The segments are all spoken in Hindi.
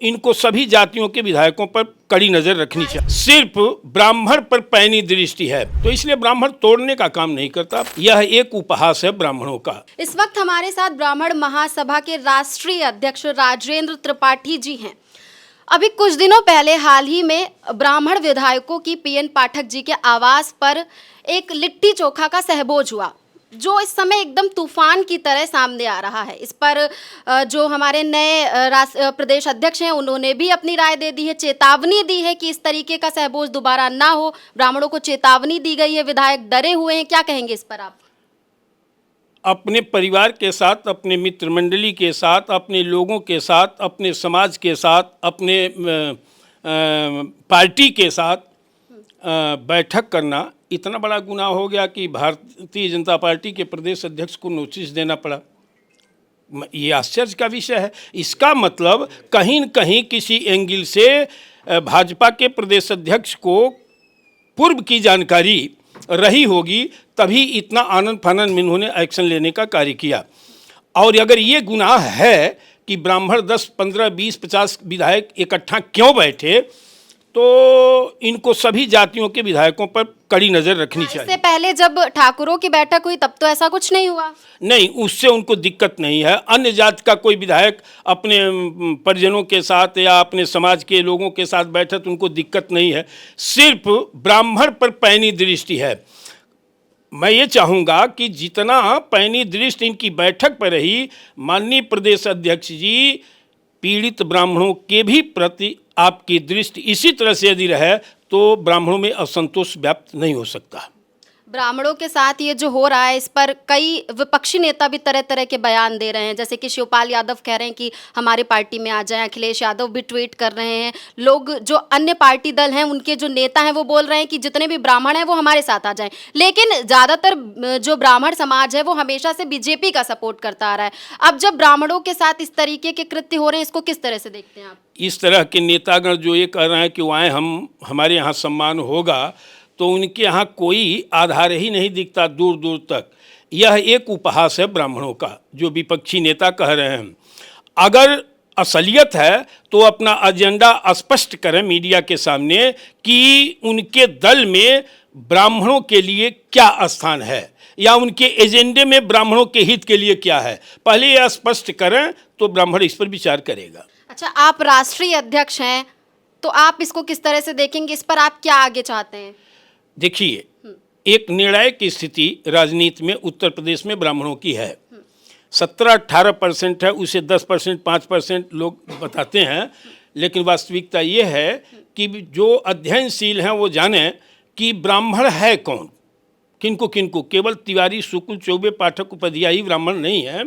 इनको सभी जातियों के विधायकों पर कड़ी नजर रखनी चाहिए। सिर्फ ब्राह्मण पर पैनी दृष्टि है, तो इसलिए ब्राह्मण तोड़ने का काम नहीं करता। यह एक उपहास है ब्राह्मणों का। इस वक्त हमारे साथ ब्राह्मण महासभा के राष्ट्रीय अध्यक्ष राजेंद्र त्रिपाठी जी हैं। अभी कुछ दिनों पहले हाल ही में ब्राह्मण विधायकों की पीएन पाठक जी के आवास पर एक लिट्टी चोखा का सहभोज हुआ, जो इस समय एकदम तूफान की तरह सामने आ रहा है। इस पर जो हमारे नए प्रदेश अध्यक्ष हैं, उन्होंने भी अपनी राय दे दी है, चेतावनी दी है कि इस तरीके का सहभोज दोबारा ना हो। ब्राह्मणों को चेतावनी दी गई है, विधायक डरे हुए हैं। क्या कहेंगे इस पर आप? अपने परिवार के साथ, अपने मित्र मंडली के साथ, अपने लोगों के साथ, अपने समाज के साथ, अपने पार्टी के साथ बैठक करना इतना बड़ा गुनाह हो गया कि भारतीय जनता पार्टी के प्रदेश अध्यक्ष को नोटिस देना पड़ा। ये आश्चर्य का विषय है। इसका मतलब कहीं न कहीं किसी एंगल से भाजपा के प्रदेश अध्यक्ष को पूर्व की जानकारी रही होगी, तभी इतना आनन फानन में इन्होंने एक्शन लेने का कार्य किया। और अगर ये गुनाह है कि ब्राह्मण 10, 15, 20, 50 विधायक इकट्ठा क्यों बैठे, तो इनको सभी जातियों के विधायकों पर कड़ी नजर रखनी चाहिए। इससे पहले जब ठाकुरों की बैठक हुई तब तो ऐसा कुछ नहीं हुआ। नहीं, उससे उनको दिक्कत नहीं है। अन्य जाति का कोई विधायक अपने परिजनों के साथ या अपने समाज के लोगों के साथ बैठे तो उनको दिक्कत नहीं है। सिर्फ ब्राह्मण पर पैनी दृष्टि है। मैं ये चाहूँगा कि जितना पैनी दृष्टि इनकी बैठक पर रही, माननीय प्रदेश अध्यक्ष जी, पीड़ित ब्राह्मणों के भी प्रति आपकी दृष्टि इसी तरह से यदि रहे तो ब्राह्मणों में असंतोष व्याप्त नहीं हो सकता। ब्राह्मणों के साथ ये जो हो रहा है, इस पर कई विपक्षी नेता भी तरह तरह के बयान दे रहे हैं। जैसे कि शिवपाल यादव कह रहे हैं कि हमारी पार्टी में आ जाएं, अखिलेश यादव भी ट्वीट कर रहे हैं। लोग जो अन्य पार्टी दल हैं, उनके जो नेता हैं, वो बोल रहे हैं कि जितने भी ब्राह्मण हैं वो हमारे साथ आ जाएं। लेकिन ज़्यादातर जो ब्राह्मण समाज है वो हमेशा से बीजेपी का सपोर्ट करता आ रहा है। अब जब ब्राह्मणों के साथ इस तरीके के कृत्य हो रहे हैं, इसको किस तरह से देखते हैं आप? इस तरह के नेतागण जो ये कह रहे हैं कि वो आए, हमारे यहाँ सम्मान होगा, तो उनके यहाँ कोई आधार ही नहीं दिखता दूर दूर तक। यह एक उपहास है ब्राह्मणों का, जो विपक्षी नेता कह रहे हैं। अगर असलियत है तो अपना एजेंडा स्पष्ट करें मीडिया के सामने कि उनके दल में ब्राह्मणों के लिए क्या स्थान है, या उनके एजेंडे में ब्राह्मणों के हित के लिए क्या है। पहले यह स्पष्ट करें तो ब्राह्मण इस पर विचार करेगा। अच्छा, आप राष्ट्रीय अध्यक्ष हैं, तो आप इसको किस तरह से देखेंगे? इस पर आप क्या आगे चाहते हैं? देखिए, एक निर्णायक की स्थिति राजनीति में उत्तर प्रदेश में ब्राह्मणों की है। 17-18% है, उसे 10%, 5% लोग बताते हैं, लेकिन वास्तविकता ये है कि जो अध्ययनशील हैं वो जानें कि ब्राह्मण है कौन, किनको किनको। केवल तिवारी, शुक्ल, चौबे, पाठक, उपाध्यायी ब्राह्मण नहीं है।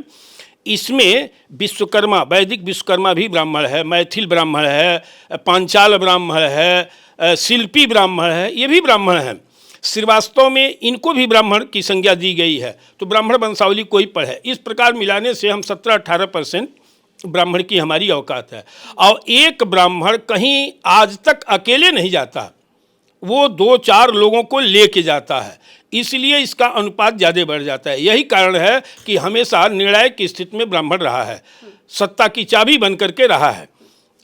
इसमें विश्वकर्मा, वैदिक विश्वकर्मा भी ब्राह्मण है, मैथिल ब्राह्मण है, पांचाल ब्राह्मण है, शिल्पी ब्राह्मण है, ये भी ब्राह्मण हैं। श्रीवास्तव में इनको भी ब्राह्मण की संज्ञा दी गई है, तो ब्राह्मण वंशावली कोई पर है। इस प्रकार मिलाने से हम 17-18% ब्राह्मण की हमारी औकात है। और एक ब्राह्मण कहीं आज तक अकेले नहीं जाता, वो 2-4 लोगों को लेके जाता है, इसलिए इसका अनुपात ज़्यादा बढ़ जाता है। यही कारण है कि हमेशा निर्णायक की स्थिति में ब्राह्मण रहा है, सत्ता की चाबी बन करके रहा है।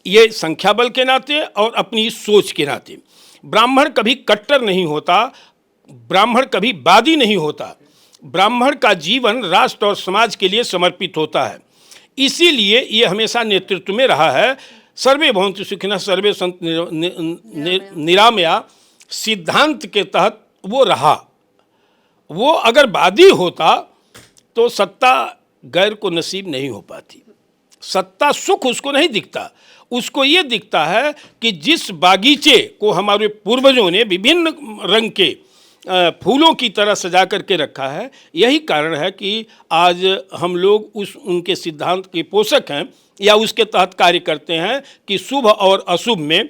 ये संख्या बल के नाते और अपनी सोच के नाते। ब्राह्मण कभी कट्टर नहीं होता, ब्राह्मण कभी वादी नहीं होता। ब्राह्मण का जीवन राष्ट्र और समाज के लिए समर्पित होता है, इसीलिए ये हमेशा नेतृत्व में रहा है। सर्वे भवन्तु सुखिनः सर्वे सन्तु निरामया सिद्धांत के तहत वो रहा। वो अगर वादी होता तो सत्ता गैर को नसीब नहीं हो पाती। सत्ता सुख उसको नहीं दिखता, उसको ये दिखता है कि जिस बागीचे को हमारे पूर्वजों ने विभिन्न रंग के फूलों की तरह सजा करके रखा है, यही कारण है कि आज हम लोग उनके सिद्धांत के पोषक हैं या उसके तहत कार्य करते हैं कि शुभ और अशुभ में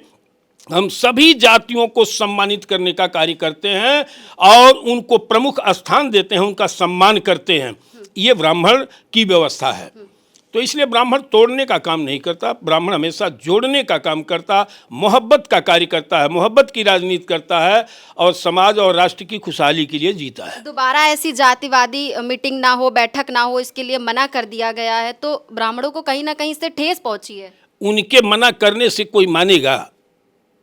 हम सभी जातियों को सम्मानित करने का कार्य करते हैं और उनको प्रमुख स्थान देते हैं, उनका सम्मान करते हैं। ये ब्राह्मण की व्यवस्था है। तो इसलिए ब्राह्मण तोड़ने का काम नहीं करता, ब्राह्मण हमेशा जोड़ने का काम करता, मोहब्बत का कार्य करता है, मोहब्बत की राजनीति करता है और समाज और राष्ट्र की खुशहाली के लिए जीता है। दोबारा ऐसी जातिवादी मीटिंग ना हो, बैठक ना हो, इसके लिए मना कर दिया गया है, तो ब्राह्मणों को कहीं ना कहीं इससे ठेस पहुंची है। उनके मना करने से कोई मानेगा?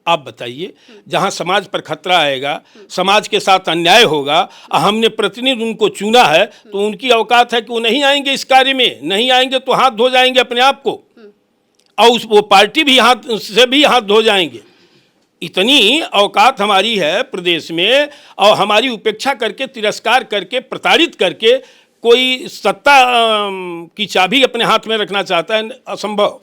आप बताइए। जहाँ समाज पर खतरा आएगा, समाज के साथ अन्याय होगा, हमने प्रतिनिधि उनको चुना है, तो उनकी औकात है कि वो नहीं आएंगे इस कार्य में। नहीं आएंगे तो हाथ धो जाएंगे अपने आप को, और वो पार्टी भी हाथ धो जाएंगे। इतनी औकात हमारी है प्रदेश में, और हमारी उपेक्षा करके, तिरस्कार करके, प्रताड़ित करके कोई सत्ता की चाबी अपने हाथ में रखना चाहता है, असंभव।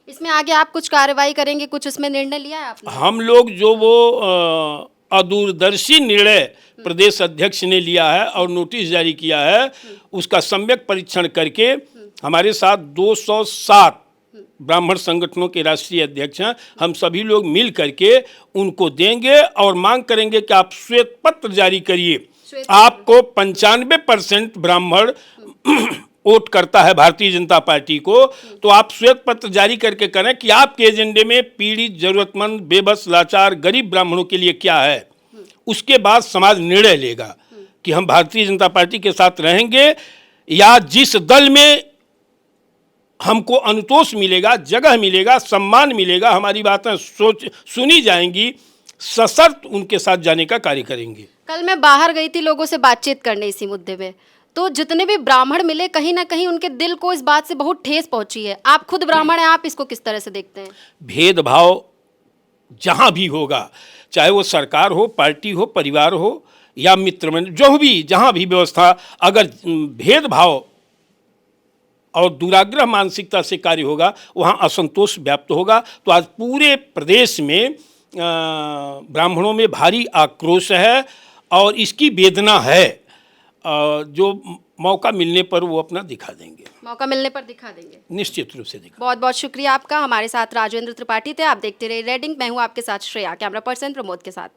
इसमें आगे आप कुछ कार्रवाई करेंगे, कुछ इसमें निर्णय लिया है आपने? हम लोग जो वो अदूरदर्शी निर्णय प्रदेश अध्यक्ष ने लिया है और नोटिस जारी किया है, उसका सम्यक परीक्षण करके हमारे साथ 207 ब्राह्मण संगठनों के राष्ट्रीय अध्यक्ष हैं, हम सभी लोग मिल करके उनको देंगे और मांग करेंगे कि आप श्वेत पत्र जारी करिए। आपको 95% ब्राह्मण वोट करता है भारतीय जनता पार्टी को, तो आप श्वेत पत्र जारी करके करें कि आपके एजेंडे में पीड़ित, जरूरतमंद, बेबस, लाचार, गरीब ब्राह्मणों के लिए क्या है। उसके बाद समाज निर्णय लेगा कि हम भारतीय जनता पार्टी के साथ रहेंगे या जिस दल में हमको अनुतोष मिलेगा, जगह मिलेगा, सम्मान मिलेगा, हमारी बातें सुनी जाएंगी, सशर्त उनके साथ जाने का कार्य करेंगे। कल मैं बाहर गई थी लोगों से बातचीत करने इसी मुद्दे पे, तो जितने भी ब्राह्मण मिले, कहीं ना कहीं उनके दिल को इस बात से बहुत ठेस पहुंची है। आप खुद ब्राह्मण हैं, आप इसको किस तरह से देखते हैं? भेदभाव जहाँ भी होगा, चाहे वो सरकार हो, पार्टी हो, परिवार हो या मित्र मंडल, जो भी, जहाँ भी व्यवस्था, अगर भेदभाव और दुराग्रह मानसिकता से कार्य होगा, वहाँ असंतोष व्याप्त होगा। तो आज पूरे प्रदेश में ब्राह्मणों में भारी आक्रोश है और इसकी वेदना है। जो मौका मिलने पर वो अपना दिखा देंगे। मौका मिलने पर दिखा देंगे, निश्चित रूप से दिखा। बहुत बहुत शुक्रिया आपका। हमारे साथ राजेंद्र त्रिपाठी थे। आप देखते रहिए रेड इंक। मैं हूँ आपके साथ श्रेया, कैमरा पर्सन प्रमोद के साथ।